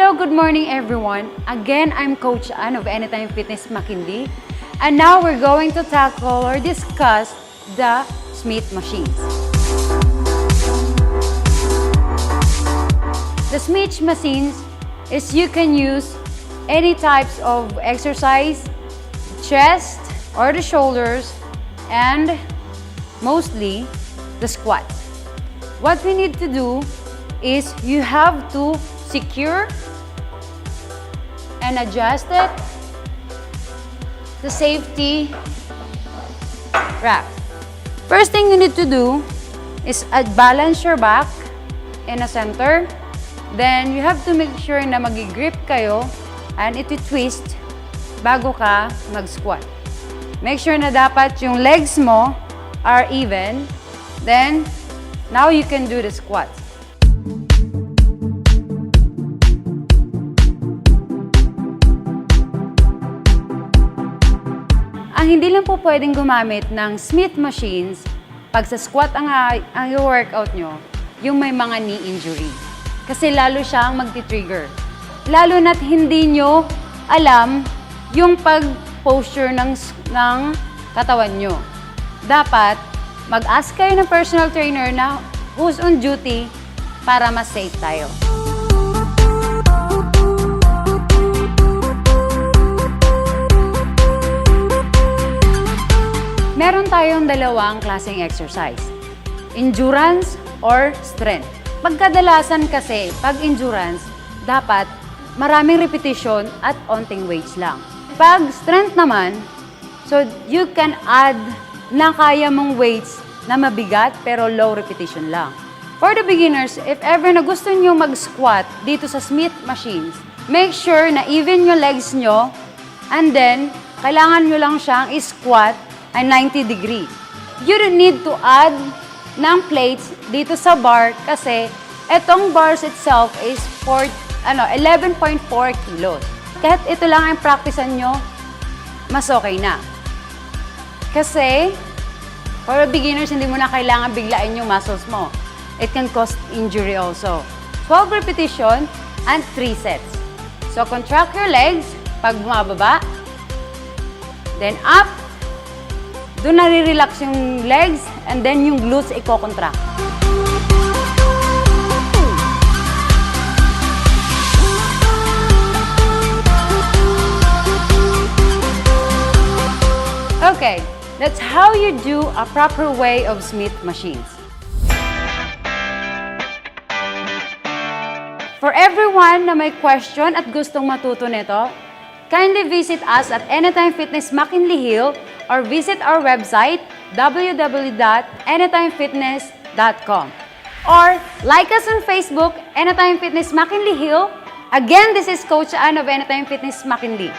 Hello, good morning everyone. Again, I'm Coach Ann of Anytime Fitness McKinley. And now we're going to tackle or discuss the Smith machines. The Smith machines is you can use any types of exercise, chest or the shoulders, and mostly the squat. What we need to do is you have to secure and adjust it, the safety rack. First thing you need to do is balance your back in a center. Then you have to make sure na mag-grip kayo and iti-twist bago ka mag-squat. Make sure na dapat yung legs mo are even. Then, now you can do the squat. Ang hindi lang po pwedeng gumamit ng Smith machines pag sa squat ang workout nyo, yung may mga knee injury. Kasi lalo siyang magti-trigger. Lalo na't hindi nyo alam yung pag-posture ng katawan nyo. Dapat mag-ask kayo ng personal trainer na who's on duty para mas safe tayo. Meron tayong dalawang klaseng exercise, endurance or strength. Pagkadalasan kasi, pag endurance, dapat maraming repetition at onting weights lang. Pag strength naman, so you can add na kaya mong weights na mabigat pero low repetition lang. For the beginners, if ever na gusto nyo mag-squat dito sa Smith machines, make sure na even yung legs nyo and then kailangan nyo lang siyang i-squat ay 90 degree. You don't need to add ng plates dito sa bar kasi itong bars itself is 11.4 kilos. Kahit ito lang ang practicean nyo, mas okay na. Kasi, for beginners, hindi mo na kailangan biglain yung muscles mo. It can cause injury also. 12 repetition and 3 sets. So, contract your legs pag bumababa. Then up. Doon nare-relax yung legs and then yung glutes i-contract. Okay, that's how you do a proper way of Smith machines. For everyone na may question at gustong matuto nito, kindly visit us at Anytime Fitness McKinley Hill or visit our website www.anytimefitness.com or like us on Facebook, Anytime Fitness McKinley Hill. Again, this is Coach Ann of Anytime Fitness McKinley.